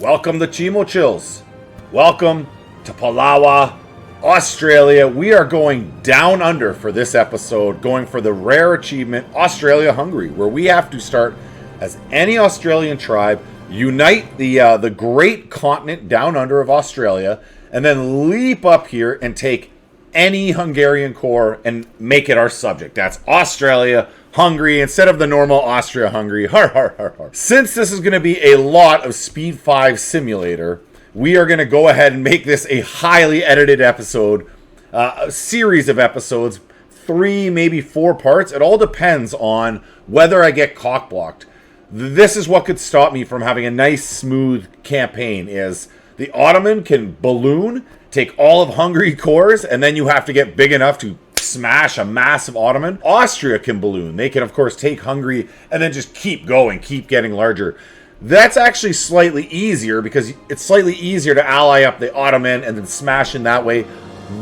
Welcome to Chimo Chills. Welcome to Palawa, Australia. We are going down under for this episode, going for the rare achievement, Australia-Hungary, where we have to start as any Australian tribe, unite the great continent down under of Australia, and then leap up here and take any Hungarian core and make it our subject. That's Australia-Hungary instead of the normal Austria-Hungary. Har, har, har, har. Since this is going to be a lot of Speed 5 Simulator, we are going to go ahead and make this a highly edited episode, a series of episodes, 3, maybe 4 parts. It all depends on whether I get cock-blocked. This is what could stop me from having a nice, smooth campaign, is the Ottoman can balloon, take all of Hungary cores, and then you have to get big enough to smash a massive Ottoman. Austria can balloon. They can, of course, take Hungary and then just keep going, keep getting larger. That's actually slightly easier because it's slightly easier to ally up the Ottoman and then smash in that way.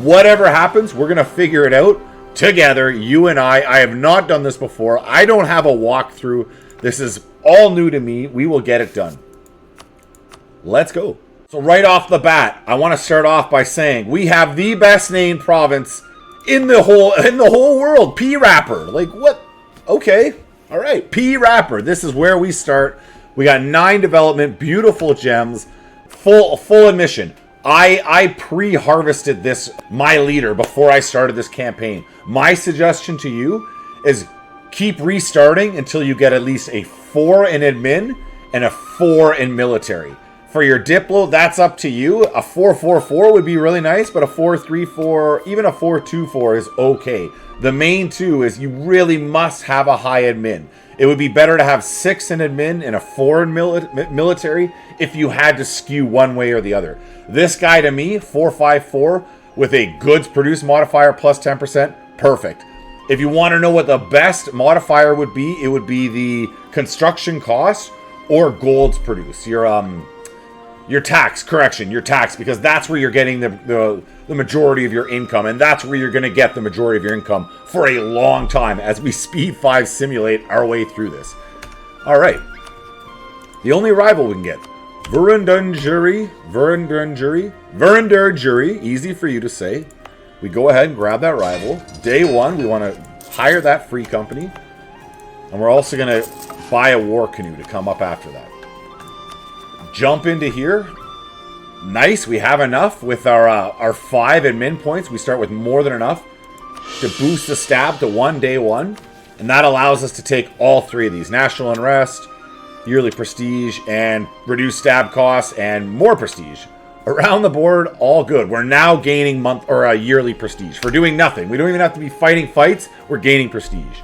Whatever happens, we're going to figure it out together, you and I. I have not done this before. I don't have a walkthrough. This is all new to me. We will get it done. Let's go. So right off the bat, I want to start off by saying we have the best named province in the whole world. P-Rapper. Like what? Okay. All right. P-Rapper. This is where we start. We got 9 development, beautiful gems, full admission. I pre-harvested this, my leader, before I started this campaign. My suggestion to you is keep restarting until you get at least a 4 in admin and a 4 in military. For your Diplo, that's up to you. A 4-4-4 would be really nice, but a 4-3-4, even a 4-2-4 is okay. The main 2 is you really must have a high admin. It would be better to have 6 in admin and a 4 in military if you had to skew one way or the other. This guy, to me, 4-5-4 with a goods produced modifier plus 10%, perfect. If you want to know what the best modifier would be, it would be the construction cost or golds produced. Your tax, because that's where you're getting the majority of your income, and that's where you're going to get the majority of your income for a long time as we Speed 5 simulate our way through this. All right. The only rival we can get. Verundurguri, easy for you to say. We go ahead and grab that rival. Day 1, we want to hire that free company, and we're also going to buy a war canoe to come up after that. Jump into here. Nice, we have enough with our 5 admin points. We start with more than enough to boost the stab to 1 day 1. And that allows us to take all 3 of these. National unrest, yearly prestige, and reduced stab costs, and more prestige. Around the board, all good. We're now gaining yearly prestige for doing nothing. We don't even have to be fighting fights. We're gaining prestige.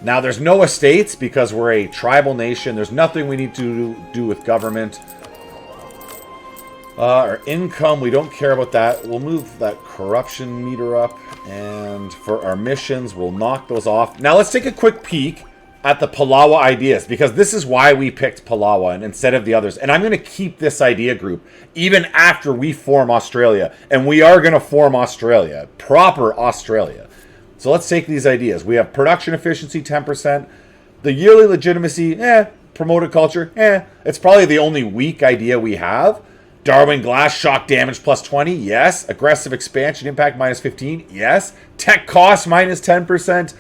Now, there's no estates because we're a tribal nation. There's nothing we need to do with government. Our income, we don't care about that. We'll move that corruption meter up. And for our missions, we'll knock those off. Now, let's take a quick peek at the Palawa ideas, because this is why we picked Palawa instead of the others. And I'm going to keep this idea group even after we form Australia. And we are going to form Australia, proper Australia. So let's take these ideas. We have production efficiency 10%. The yearly legitimacy, promoted culture, it's probably the only weak idea we have. Darwin glass shock damage plus 20, yes. Aggressive expansion impact minus 15, yes. Tech cost minus 10%.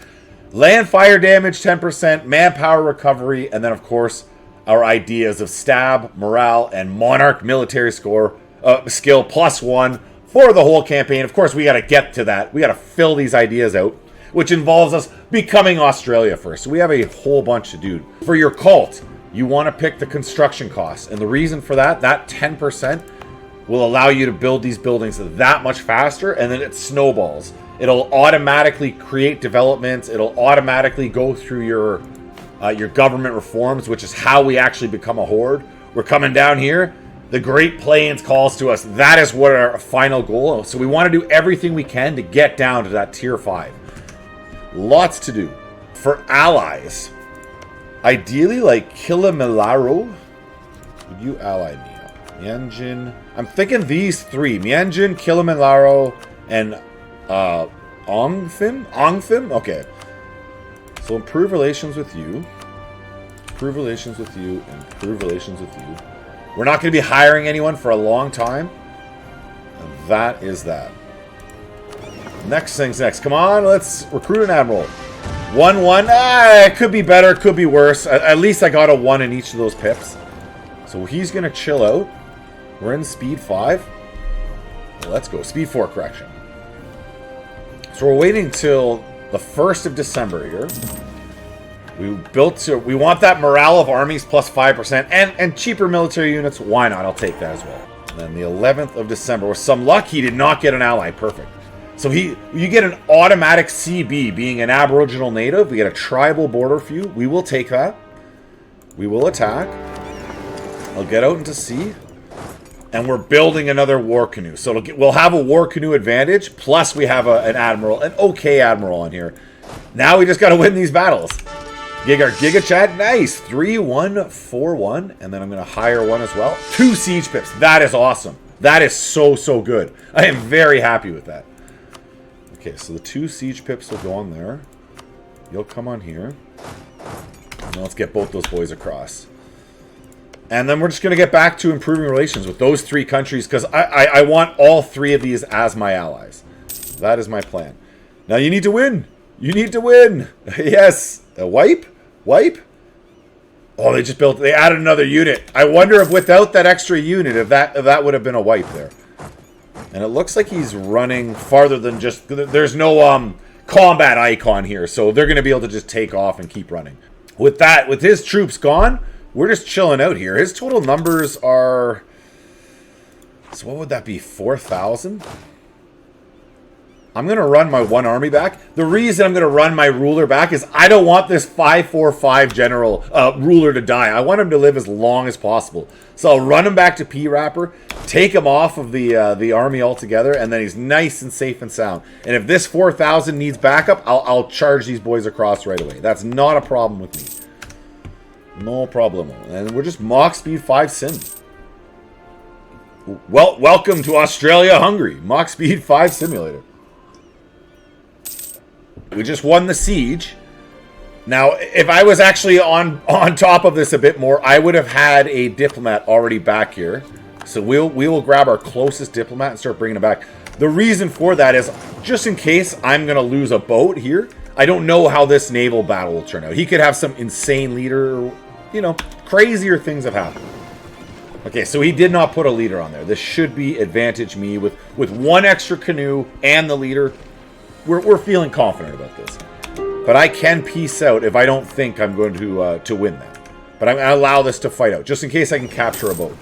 Land fire damage 10%. Manpower recovery. And then, of course, our ideas of stab, morale, and monarch military skill plus 1. For the whole campaign. Of course, we got to get to that. We got to fill these ideas out, which involves us becoming Australia first. So we have a whole bunch to do. For your cult, you want to pick the construction costs. And the reason for that 10% will allow you to build these buildings that much faster, and then it snowballs. It'll automatically create developments. It'll automatically go through your government reforms, which is how we actually become a horde. We're coming down here. The Great Plains calls to us. That is what our final goal is. So we want to do everything we can to get down to that tier 5. Lots to do. For allies, ideally like Kilimilaro, would you ally me up? Mianjin. I'm thinking these 3. Mianjin, Kilimilaro, and Ongthim? Okay. So improve relations with you. Improve relations with you. Improve relations with you. We're not going to be hiring anyone for a long time. And that is that. Next thing's next. Come on, let's recruit an admiral. 1-1. It could be better, could be worse. At least I got a 1 in each of those pips. So he's going to chill out. We're in speed 5. Let's go. Speed 4, correction. So we're waiting till the 1st of December here. We want that morale of armies plus 5% and cheaper military units. Why not? I'll take that as well. And then the 11th of December, with some luck, he did not get an ally. Perfect. So you get an automatic CB being an Aboriginal native. We get a tribal border feud. We will take that. We will attack. I'll get out into sea. And we're building another war canoe. So we'll have a war canoe advantage. Plus we have an admiral, an okay admiral on here. Now we just got to win these battles. Giga Chat, nice. 3-1, 4-1. And then I'm going to hire one as well. 2 siege pips. That is awesome. That is so good. I am very happy with that. Okay, so the 2 siege pips will go on there. You'll come on here. And let's get both those boys across. And then we're just going to get back to improving relations with those 3 countries, because I want all 3 of these as my allies. That is my plan. Now you need to win. You need to win. Yes. A wipe? Wipe? Oh, they added another unit. I wonder if without that extra unit, if that would have been a wipe there. And it looks like he's running farther than just... There's no combat icon here, so they're going to be able to just take off and keep running. With that, with his troops gone, we're just chilling out here. His total numbers are... So what would that be? 4,000? I'm going to run my 1 army back. The reason I'm going to run my ruler back is I don't want this 545 general ruler to die. I want him to live as long as possible. So I'll run him back to P-Rapper, take him off of the army altogether, and then he's nice and safe and sound. And if this 4,000 needs backup, I'll charge these boys across right away. That's not a problem with me. No problem. And we're just Mach Speed 5 sim. Well, welcome to Australia-Hungary. Mach Speed 5 simulator. We just won the siege. Now, if I was actually on top of this a bit more, I would have had a diplomat already back here. So we will grab our closest diplomat and start bringing it back. The reason for that is just in case I'm going to lose a boat here. I don't know how this naval battle will turn out. He could have some insane leader, or, you know, crazier things have happened. Okay, so he did not put a leader on there. This should be advantage me with 1 extra canoe and the leader. We're feeling confident about this. But I can peace out if I don't think I'm going to win that. But I'm going to allow this to fight out, just in case I can capture a boat.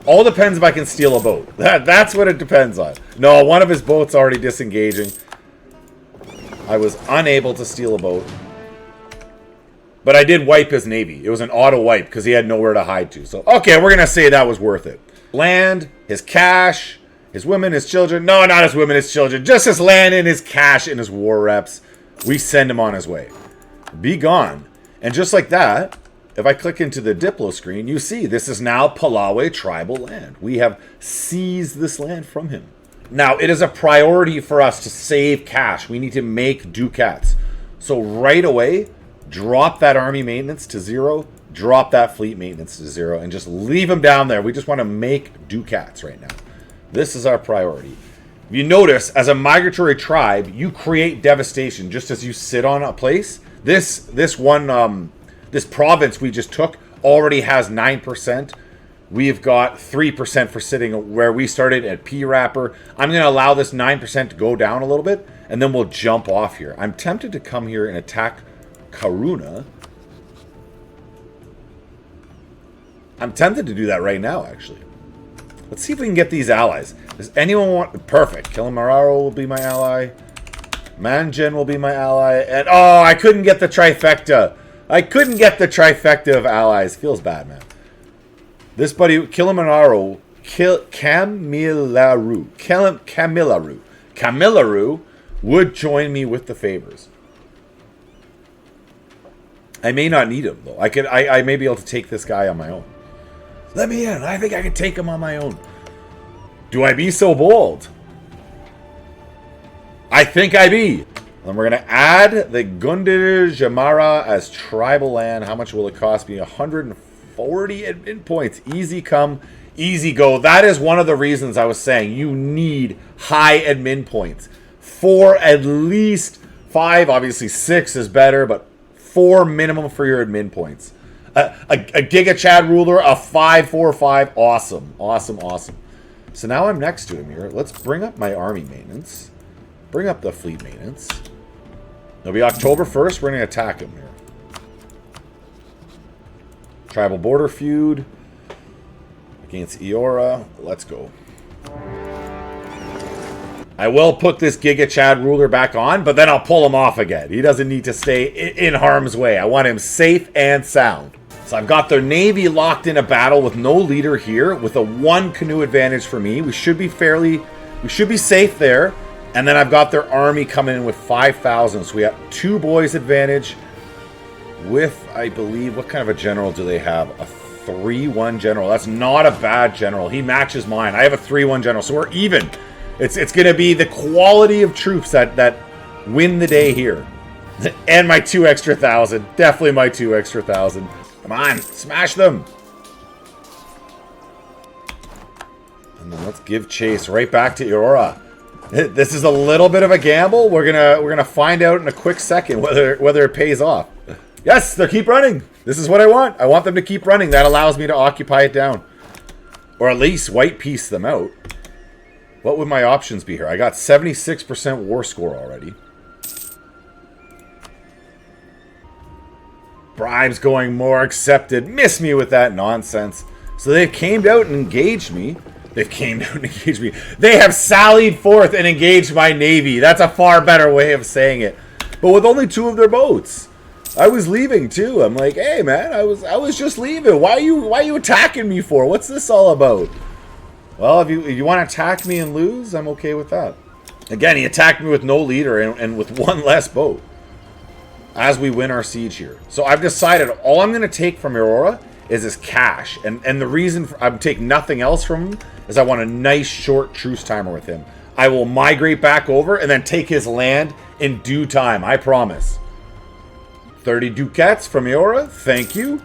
All depends if I can steal a boat. That's what it depends on. No, one of his boats already disengaging. I was unable to steal a boat. But I did wipe his navy. It was an auto wipe because he had nowhere to hide to. So, okay, we're going to say that was worth it. Land, his cash... His women, his children. No, not his women, his children. Just his land and his cash and his war reps. We send him on his way. Be gone. And just like that, if I click into the Diplo screen, you see this is now Palawa tribal land. We have seized this land from him. Now, it is a priority for us to save cash. We need to make ducats. So right away, drop that army maintenance to 0. Drop that fleet maintenance to 0. And just leave them down there. We just want to make ducats right now. This is our priority. If you notice, as a migratory tribe, you create devastation just as you sit on a place. This province we just took already has 9%. We've got 3% for sitting where we started at P-Rapper. I'm going to allow this 9% to go down a little bit, and then we'll jump off here. I'm tempted to come here and attack Karuna. I'm tempted to do that right now, actually. Let's see if we can get these allies. Does anyone want... Perfect. Kilimanjaro will be my ally. Manjin will be my ally. And, oh, I couldn't get the trifecta. I couldn't get the trifecta of allies. Feels bad, man. This buddy, Kilimanjaro, Kamilaru would join me with the favors. I may not need him, though. I may be able to take this guy on my own. Let me in. I think I can take him on my own. Do I be so bold? I think I be. And we're going to add the Gundir Jamara as tribal land. How much will it cost me? 100 40 admin points. Easy come, easy go. That is one of the reasons I was saying you need high admin points. 4, at least 5. Obviously 6 is better, but 4 minimum for your admin points. A Giga Chad ruler, a 545. Awesome, awesome, awesome. So now I'm next to him here. Let's bring up my army maintenance. Bring up the fleet maintenance. It'll be October 1st. We're going to attack him here. Tribal border feud against Eora. Let's go. I will put this Giga Chad ruler back on, but then I'll pull him off again. He doesn't need to stay in harm's way. I want him safe and sound. So I've got their navy locked in a battle with no leader here, with a 1 canoe advantage for me. We should be safe there. And then I've got their army coming in with 5,000. So we got 2 boys advantage with, I believe, what kind of a general do they have? A 3-1 general. That's not a bad general. He matches mine. I have a 3-1 general, so we're even. It's going to be the quality of troops that win the day here. And my 2 extra thousand. Definitely my 2 extra thousand. Come on, smash them. And then let's give chase right back to Eora. This is a little bit of a gamble. We're gonna find out in a quick second whether it pays off. Yes, they keep running. This is what I want. I want them to keep running. That allows me to occupy it down, or at least white piece them out. What would my options be here? I got 76% war score already. Bribes going more accepted. Miss me with that nonsense. So they've came out and engaged me. They have sallied forth and engaged my navy. That's a far better way of saying it. But with only 2 of their boats. I was leaving too. I'm like, hey man, I was just leaving. Why are you attacking me for? What's this all about? Well, if you want to attack me and lose, I'm okay with that. Again, he attacked me with no leader and with 1 less boat. As we win our siege here. So I've decided all I'm going to take from Eora is his cash. And the reason I'm taking nothing else from him is I want a nice short truce timer with him. I will migrate back over and then take his land in due time. I promise. 30 ducats from Eora. Thank you.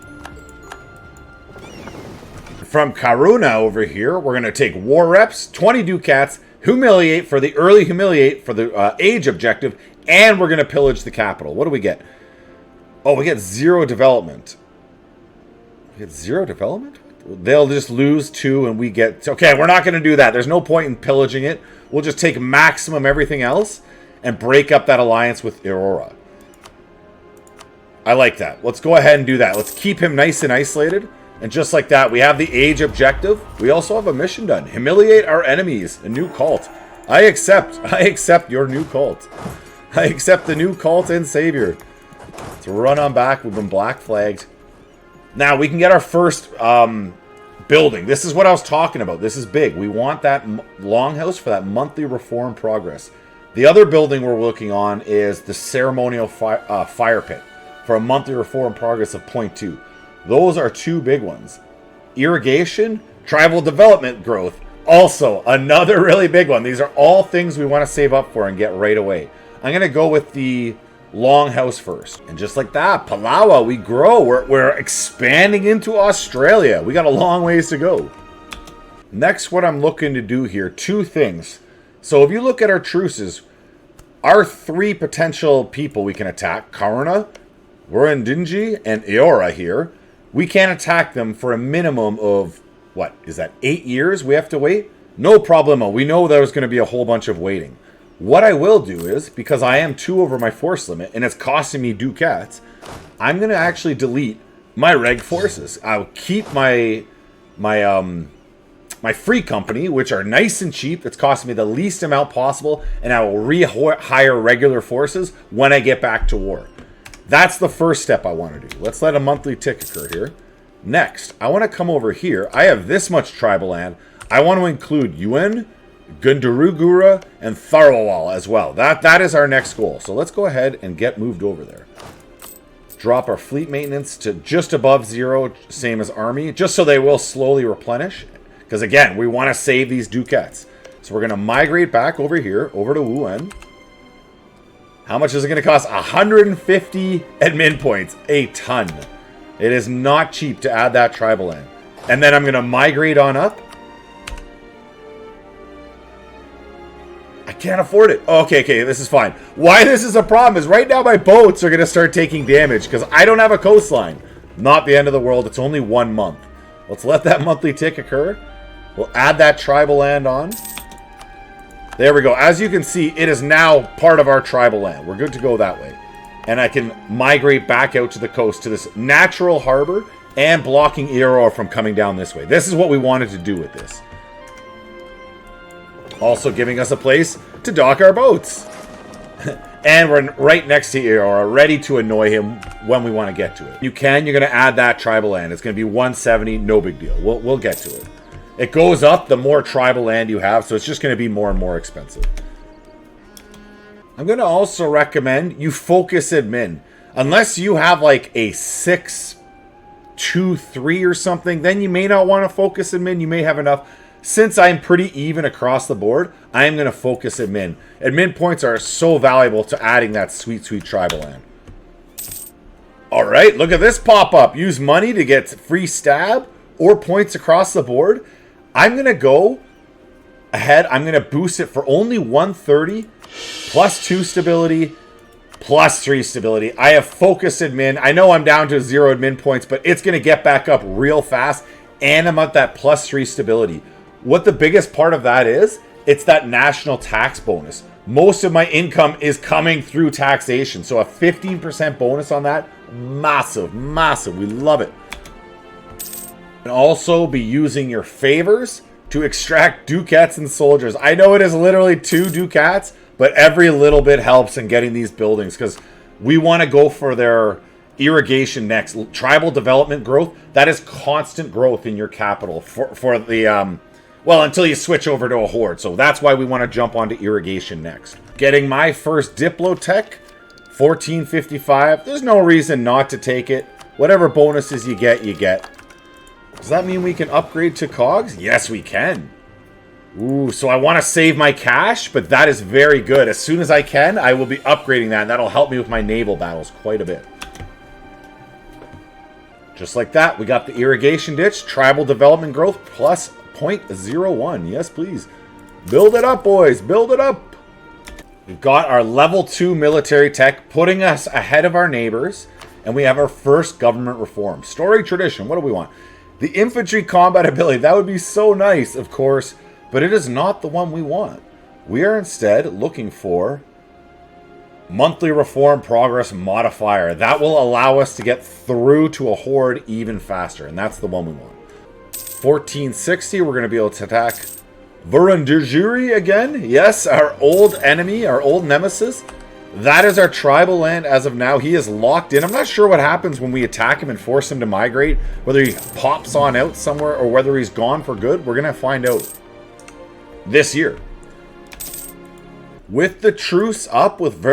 From Karuna over here, we're going to take war reps, 20 ducats, humiliate for the early humiliate for the age objective, and we're going to pillage the capital. What do we get? Oh, we get 0 development. We get 0 development? They'll just lose 2 and we get... Okay, we're not going to do that. There's no point in pillaging it. We'll just take maximum everything else and break up that alliance with Eora. I like that. Let's go ahead and do that. Let's keep him nice and isolated. And just like that, we have the age objective. We also have a mission done. Humiliate our enemies. A new cult. I accept your new cult. I accept the new cult and savior. Let's run on back. We've been black flagged. Now, we can get our first building. This is what I was talking about. This is big. We want that longhouse for that monthly reform progress. The other building we're working on is the ceremonial fire pit for a monthly reform progress of 0.2. Those are 2 big ones. Irrigation, tribal development growth. Also, another really big one. These are all things we want to save up for and get right away. I'm going to go with the longhouse first. And just like that, Palawa, we grow. We're expanding into Australia. We got a long ways to go. Next, what I'm looking to do here, 2 things. So if you look at our truces, our 3 potential people we can attack, Karuna, Wurundjeri, and Eora here, we can't attack them for a minimum of, what, is that 8 years we have to wait? No problemo. We know there's going to be a whole bunch of waiting. What I will do is, because I am 2 over my force limit, and it's costing me ducats, I'm going to actually delete my reg forces. I'll keep my free company, which are nice and cheap. It's costing me the least amount possible, and I will rehire regular forces when I get back to war. That's the first step I want to do. Let's let a monthly tick occur here. Next, I want to come over here. I have this much tribal land. I want to include Yuen, Gundurugura, and Tharawal as well. That is our next goal. So let's go ahead and get moved over there. Drop our fleet maintenance to just above 0, same as army, just so they will slowly replenish. Because again, we want to save these ducats. So we're going to migrate back over here, over to Wuhan. How much is it going to cost? 150 admin points. A ton. It is not cheap to add that tribal land. And then I'm going to migrate on up. I can't afford it. Okay, this is fine. Why this is a problem is right now my boats are going to start taking damage because I don't have a coastline. Not the end of the world. It's only 1 month. Let's let that monthly tick occur. We'll add that tribal land on. There we go. As you can see, it is now part of our tribal land. We're good to go that way. And I can migrate back out to the coast to this natural harbor and blocking Aurora from coming down this way. This is what we wanted to do with this. Also giving us a place to dock our boats. And we're right next to Aurora, ready to annoy him when we want to get to it. You're going to add that tribal land. It's going to be 170, no big deal. We'll get to it. It goes up the more tribal land you have, so it's just going to be more and more expensive. I'm going to also recommend you focus admin. Unless you have like a 6, 2, 3 or something, then you may not want to focus admin. You may have enough. Since I'm pretty even across the board, I am going to focus admin. Admin points are so valuable to adding that sweet, sweet tribal land. All right, look at this pop up. Use money to get free stab or points across the board. I'm going to go ahead. I'm going to boost it for only 130 plus 2 stability plus 3 stability. I have focus admin. I know I'm down to 0 admin points, but it's going to get back up real fast. And I'm at that plus 3 stability. What the biggest part of that is, it's that national tax bonus. Most of my income is coming through taxation. So a 15% bonus on that, massive, massive. We love it. And also be using your favors to extract ducats and soldiers. I know it is literally 2 ducats, but every little bit helps in getting these buildings because we want to go for their irrigation next. Tribal development growth, that is constant growth in your capital for the, well, until you switch over to a horde. So that's why we want to jump onto irrigation next. Getting my first Diplotech, 1455. There's no reason not to take it. Whatever bonuses you get, you get. Does that mean we can upgrade to cogs? Yes, we can. Ooh, so I want to save my cash, but that is very good. As soon as I can, I will be upgrading that. And that'll help me with my naval battles quite a bit. Just like that, we got the irrigation ditch, tribal development growth, plus 0.01. Yes, please. Build it up, boys. Build it up. We've got our level 2 military tech, putting us ahead of our neighbors. And we have our first government reform. Story tradition. What do we want? The infantry combat ability. That would be so nice, of course. But it is not the one we want. We are instead looking for monthly reform progress modifier. That will allow us to get through to a horde even faster. And that's the one we want. 1460, we're going to be able to attack Vurundjeri again. Yes, our old enemy, our old nemesis. That is our tribal land as of now. He is locked in. I'm not sure what happens when we attack him and force him to migrate. Whether he pops on out somewhere or whether he's gone for good. We're going to find out this year. With the truce up with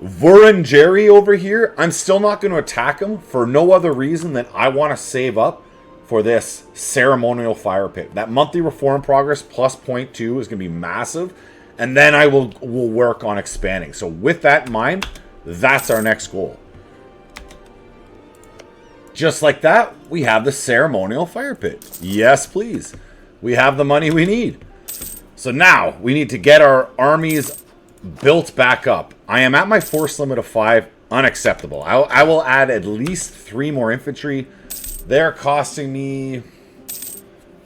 Vurundjeri over here, I'm still not going to attack him for no other reason than I want to save up for this ceremonial fire pit. That monthly reform progress plus 0.2 is going to be massive. And then I will work on expanding. So with that in mind, that's our next goal. Just like that, we have the ceremonial fire pit. Yes, please. We have the money we need. So now we need to get our armies built back up. I am at my force limit of 5. Unacceptable. I will add at least 3 more infantry. They're costing me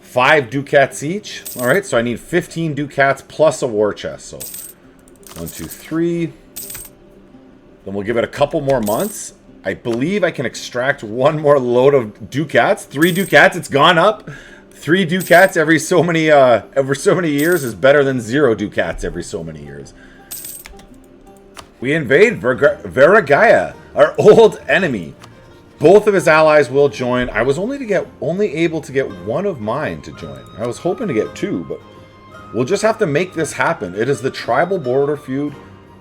5 ducats each. All right, so I need 15 ducats plus a war chest. So 1, 2, 3. Then we'll give it a couple more months. I believe I can extract 1 more load of ducats. 3 ducats. It's gone up. 3 ducats every so many years is better than 0 ducats every so many years. We invade Veragaya, our old enemy. Both of his allies will join. I was only able to get 1 of mine to join. I was hoping to get 2, but we'll just have to make this happen. It is the tribal border feud.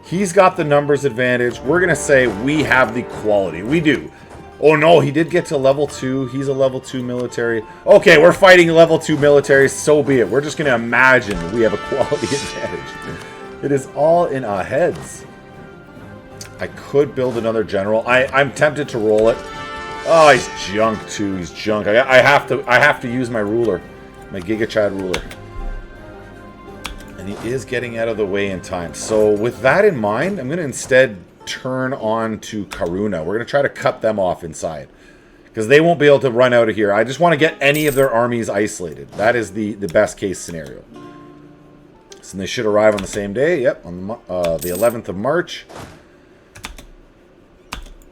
He's got the numbers advantage. We're going to say we have the quality. We do. Oh no, he did get to level 2. He's a level 2 military. Okay, we're fighting level 2 military. So be it. We're just going to imagine we have a quality advantage. It is all in our heads. I could build another general. I'm tempted to roll it. Oh, he's junk too. He's junk. I have to use my ruler, my Giga Chad ruler. And he is getting out of the way in time. So with that in mind, I'm going to instead turn on to Karuna. We're going to try to cut them off inside, because they won't be able to run out of here. I just want to get any of their armies isolated. That is the best case scenario. So they should arrive on the same day. Yep, on the 11th of March.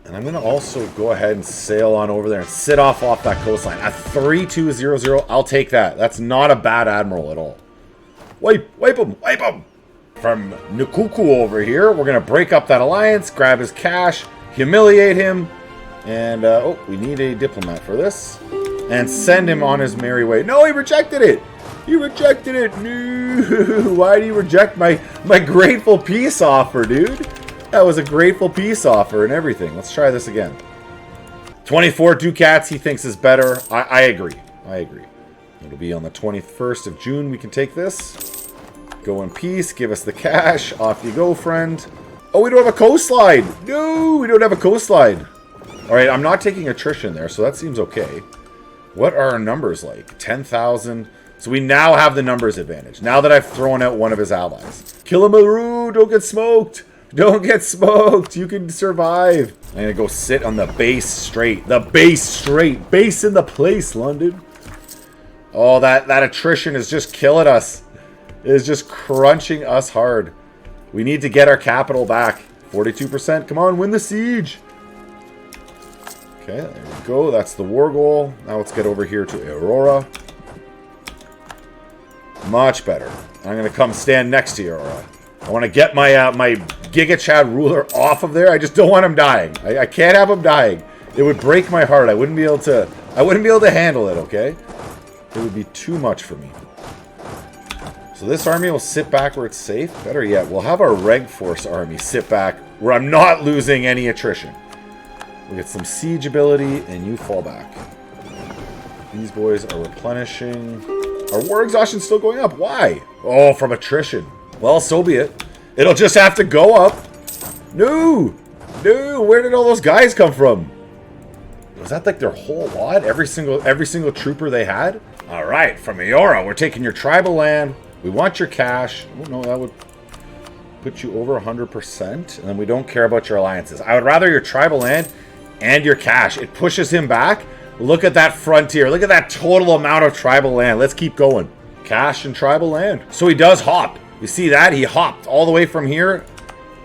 And I'm going to also go ahead and sail on over there and sit off that coastline. At 3200, I'll take that. That's not a bad admiral at all. Wipe him, wipe him. From Nukuku over here, we're going to break up that alliance, grab his cash, humiliate him, and, oh, we need a diplomat for this, and send him on his merry way. No, he rejected it. He rejected it. No. Why do you reject my grateful peace offer, dude? That was a grateful peace offer and everything. Let's try this again. 24 ducats he thinks is better. I agree. I agree. It'll be on the 21st of June we can take this. Go in peace. Give us the cash. Off you go, friend. Oh, we don't have a coastline. No, we don't have a coastline. All right, I'm not taking attrition there, so that seems okay. What are our numbers like? 10,000. So we now have the numbers advantage. Now that I've thrown out one of his allies. Kilamaru, don't get smoked. Don't get smoked. You can survive. I'm going to go sit on the base straight. The base straight. Base in the place, London. Oh, that attrition is just killing us. It is just crunching us hard. We need to get our capital back. 42%. Come on, win the siege. Okay, there we go. That's the war goal. Now let's get over here to Aurora. Much better. I'm going to come stand next to Aurora. I want to get my my Giga Chad ruler off of there. I just don't want him dying. I can't have him dying. It would break my heart. I wouldn't be able to handle it, okay? It would be too much for me. So this army will sit back where it's safe. Better yet, we'll have our Reg Force army sit back where I'm not losing any attrition. We'll get some siege ability, and you fall back. These boys are replenishing. Our war exhaustion's still going up. Why? Oh, from attrition. Well, so be it. It'll just have to go up. No! No! Where did all those guys come from? Was that like their whole lot? Every single trooper they had? Alright, from Eora, we're taking your tribal land. We want your cash. Oh no, that would put you over 100%. And then we don't care about your alliances. I would rather your tribal land and your cash. It pushes him back. Look at that frontier. Look at that total amount of tribal land. Let's keep going. Cash and tribal land. So he does hop. You see that? He hopped all the way from here,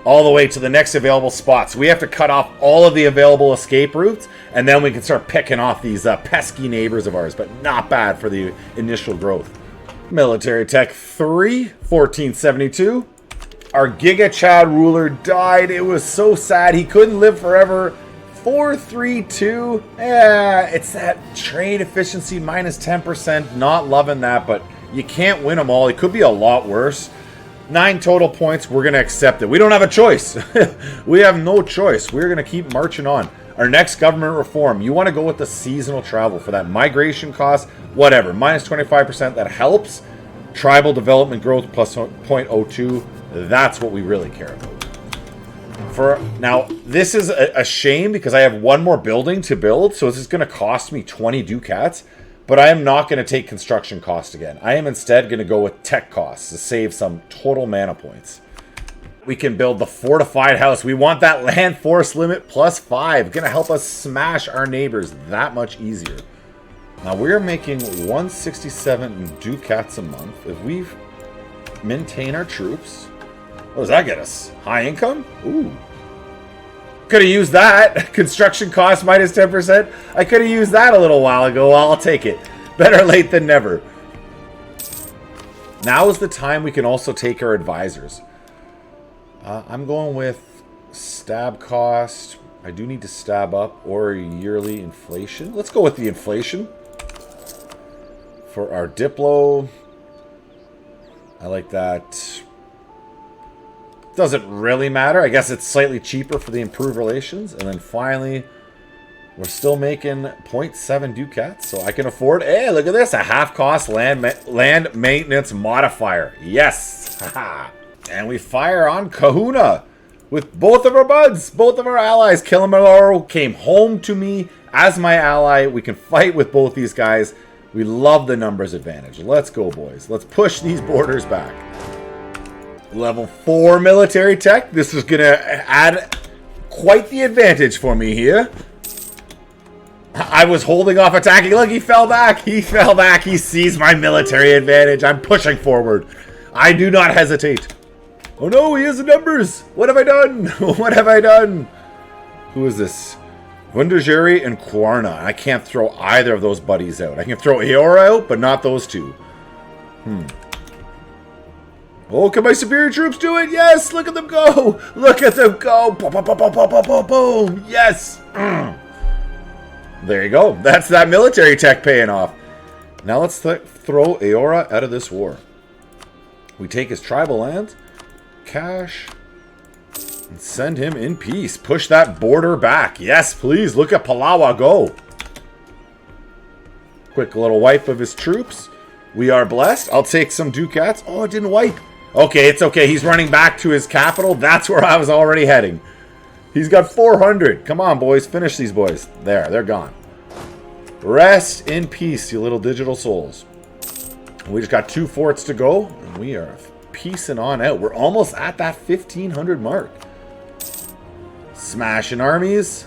all the way to the next available spot. So we have to cut off all of the available escape routes, and then we can start picking off these pesky neighbors of ours, but not bad for the initial growth. Military Tech 3, 1472. Our Giga Chad ruler died. It was so sad. He couldn't live forever. 432. Yeah, it's that trade efficiency minus 10%. Not loving that, but you can't win them all. It could be a lot worse. 9 total points. We're going to accept it. We don't have a choice. We have no choice. We're going to keep marching on. Our next government reform. You want to go with the seasonal travel for that migration cost. Whatever. Minus 25%. That helps. Tribal development growth plus 0.02. That's what we really care about. Now, this is a shame because I have one more building to build. So this is going to cost me 20 ducats. But I am not going to take construction cost again. I am instead going to go with tech costs to save some total mana points. We can build the fortified house. We want that land force limit plus 5. Going to help us smash our neighbors that much easier. Now we're making 167 ducats a month. If we maintain our troops, what does that get us? High income? Ooh. Could have used that. Construction cost minus 10%. I could have used that a little while ago. Well, I'll take it. Better late than never. Now is the time we can also take our advisors. I'm going with stab cost. I do need to stab up or yearly inflation. Let's go with the inflation. For our Diplo, I like that. Doesn't really matter. I guess it's slightly cheaper for the improved relations. And then finally, we're still making 0.7 ducats. So I can afford, hey, look at this. A half-cost land maintenance modifier. Yes. And we fire on Kahuna. with both of our buds, both of our allies. Kilimanjaro came home to me as my ally. We can fight with both these guys. We love the numbers advantage. Let's go, boys. Let's push these borders back. Level 4 military tech. This is going to add quite the advantage for me here. I was holding off attacking. Look, he fell back. He fell back. He sees my military advantage. I'm pushing forward. I do not hesitate. Oh no, he has the numbers. What have I done? What have I done? Who is this? Wundajeri and Kwarna. I can't throw either of those buddies out. I can throw Eora out, but not those two. Oh, can my superior troops do it? Yes, look at them go. Look at them go. Boom, boom, boom, boom, boom, boom, boom, boom. Yes. There you go. That's that military tech paying off. Now let's throw Eora out of this war. We take his tribal land, cash, and send him in peace. Push that border back. Yes, please. Look at Palawa go. Quick little wipe of his troops. We are blessed. I'll take some ducats. Oh, it didn't wipe. Okay, it's okay. He's running back to his capital. That's where I was already heading. He's got 400. Come on, boys. Finish these boys. There, they're gone. Rest in peace, you little digital souls. We just got 2 forts to go, and we are piecing on out. We're almost at that 1,500 mark. Smashing armies.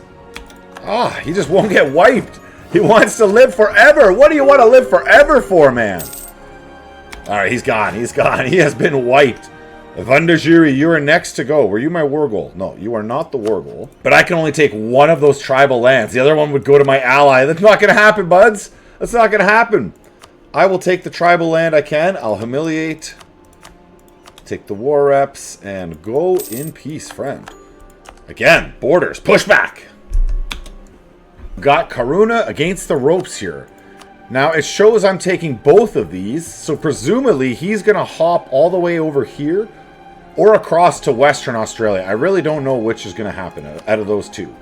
Ah, he just won't get wiped. He wants to live forever. What do you want to live forever for, man? All right, he's gone. He's gone. He has been wiped. Wundajeri, you are next to go. Were you my war goal? No, you are not the war goal. But I can only take one of those tribal lands. The other one would go to my ally. That's not going to happen, buds. That's not going to happen. I will take the tribal land I can. I'll humiliate. Take the war reps and go in peace, friend. Again, borders. Push back. Got Karuna against the ropes here. Now, it shows I'm taking both of these. So presumably, he's going to hop all the way over here or across to Western Australia. I really don't know which is going to happen out of those two.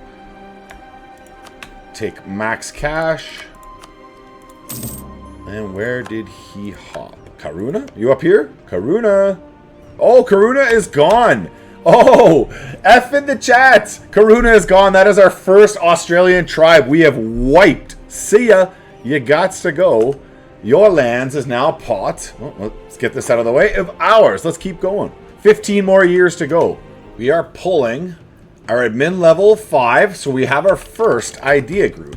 Take max cash. And where did he hop? Karuna? You up here? Karuna. Oh, Karuna is gone. Oh, F in the chat. Karuna is gone. That is our first Australian tribe we have wiped. See ya. You gots to go. Your lands is now pot. Well, let's get this out of the way. Of ours. Let's keep going. 15 more years to go. We are pulling our admin level 5, so we have our first idea group.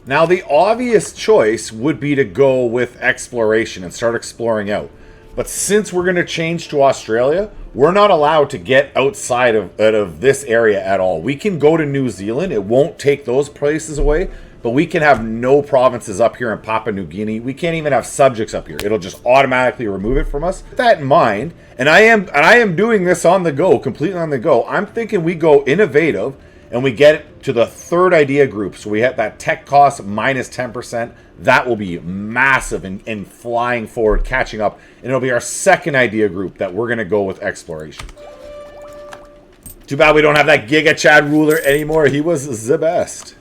Now, the obvious choice would be to go with exploration and start exploring out. But since we're going to change to Australia, we're not allowed to get outside of this area at all. We can go to New Zealand. It won't take those places away. But we can have no provinces up here in Papua New Guinea. We can't even have subjects up here. It'll just automatically remove it from us. With that in mind, and I am doing this on the go, completely on the go. I'm thinking we go innovative and we get it to the third idea group. So we have that tech cost minus 10%. That will be massive in flying forward, catching up. And it'll be our second idea group that we're going to go with exploration. Too bad we don't have that Giga Chad ruler anymore. He was the best.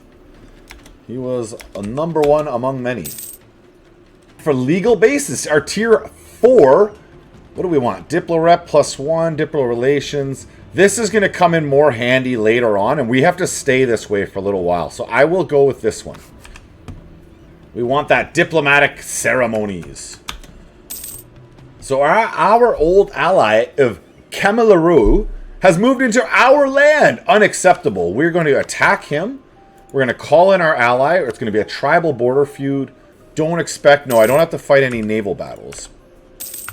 He was a number 1 among many. For legal basis, our tier 4, what do we want? Diplo rep +1, Diplo relations. This is going to come in more handy later on, and we have to stay this way for a little while. So I will go with this one. We want that diplomatic ceremonies. So our old ally of Kamilaroo has moved into our land. Unacceptable. We're going to attack him. We're going to call in our ally. It's going to be a tribal border feud. Don't expect... No, I don't have to fight any naval battles.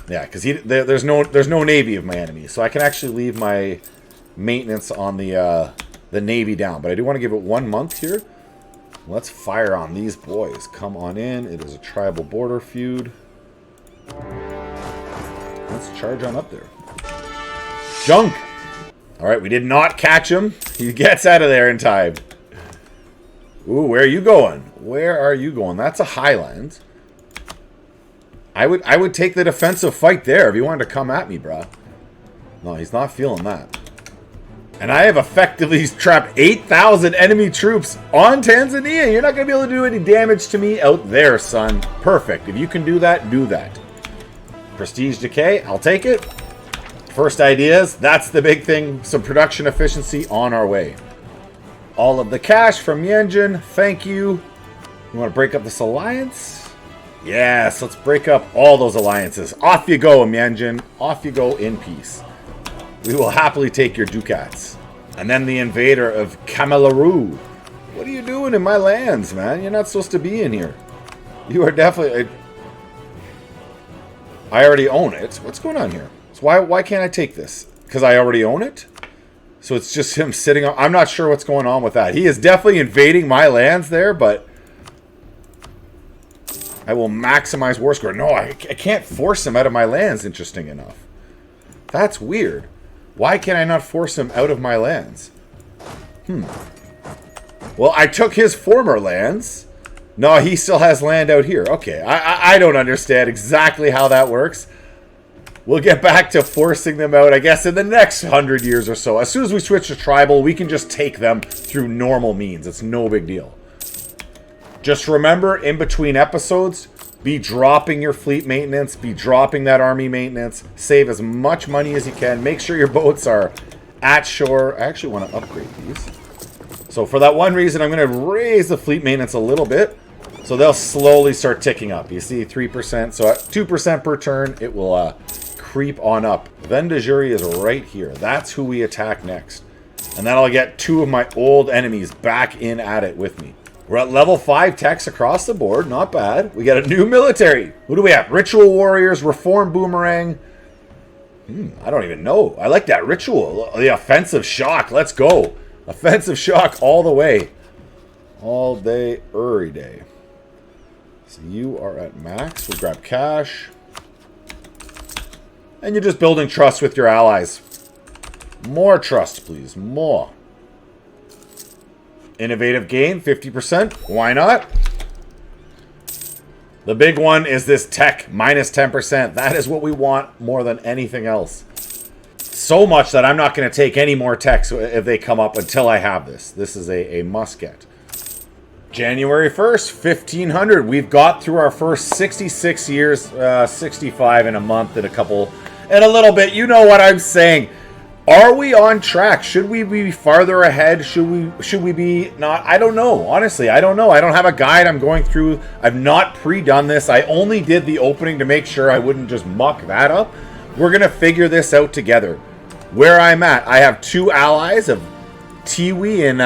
Yeah, because there's no navy of my enemy. So I can actually leave my maintenance on the navy down. But I do want to give it 1 month here. Let's fire on these boys. Come on in. It is a tribal border feud. Let's charge on up there. Junk! Alright, we did not catch him. He gets out of there in time. Ooh, where are you going? Where are you going? That's a highland. I would take the defensive fight there if you wanted to come at me, bro. No, he's not feeling that. And I have effectively trapped 8,000 enemy troops on Tanzania. You're not going to be able to do any damage to me out there, son. Perfect. If you can do that, do that. Prestige decay, I'll take it. first ideas. That's the big thing. Some production efficiency on our way. All of the cash from Yenjin. Thank you. You want to break up this alliance? Yes, let's break up all those alliances. Off you go, Yenjin. Off you go in peace. We will happily take your ducats. And then the invader of Kamilaroo. What are you doing in my lands, man? You're not supposed to be in here. You are definitely... I already own it. What's going on here? So why can't I take this? Because I already own it? So it's just him sitting on... I'm not sure what's going on with that. He is definitely invading my lands there, but... I will maximize war score. No, I can't force him out of my lands, interesting enough. That's weird. Why can I not force him out of my lands? Well, I took his former lands. No, he still has land out here. Okay, I don't understand exactly how that works. We'll get back to forcing them out, I guess, in the next 100 years or so. As soon as we switch to tribal, we can just take them through normal means. It's no big deal. Just remember, in between episodes, be dropping your fleet maintenance, be dropping that army maintenance, save as much money as you can. Make sure your boats are at shore. I actually want to upgrade these. So for that one reason, I'm going to raise the fleet maintenance a little bit. So they'll slowly start ticking up. You see, 3%. So at 2% per turn, it will creep on up. Vendajuri is right here. That's who we attack next. And then I'll get 2 of my old enemies back in at it with me. We're at level 5 techs across the board. Not bad. We got a new military. Who do we have? Ritual Warriors, Reform Boomerang. I don't even know. I like that ritual. The Offensive Shock. Let's go. Offensive Shock all the way. All day, every day. So you are at max. We'll grab cash. And you're just building trust with your allies. More trust, please. More. Innovative gain, 50%. Why not? The big one is this tech, minus 10%. That is what we want more than anything else. So much that I'm not going to take any more techs if they come up until I have this. This is a must get. January 1st, 1500. We've got through our first 66 years, 65 in a month and a little bit. You know what I'm saying. Are we on track? Should we be farther ahead? Should we be not? I don't know. Honestly, I don't know. I don't have a guide I'm going through. I've not pre-done this. I only did the opening to make sure I wouldn't just muck that up. We're going to figure this out together. Where I'm at, I have 2 allies of Tiwi and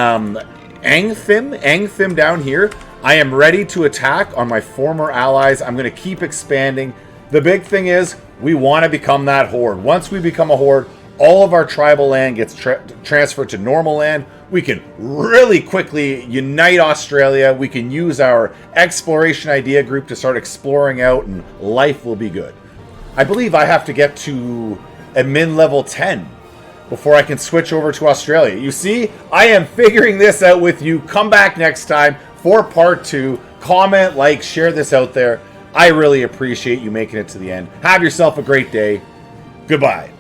Angthim down here. I am ready to attack on my former allies. I'm going to keep expanding. The big thing is we want to become that horde. Once we become a horde, all of our tribal land gets transferred to normal land. We can really quickly unite Australia. We can use our exploration idea group to start exploring out, and life will be good. I believe I have to get to admin level 10 before I can switch over to Australia. You see, I am figuring this out with you. Come back next time for part 2. Comment, like, share this out there. I really appreciate you making it to the end. Have yourself a great day. Goodbye.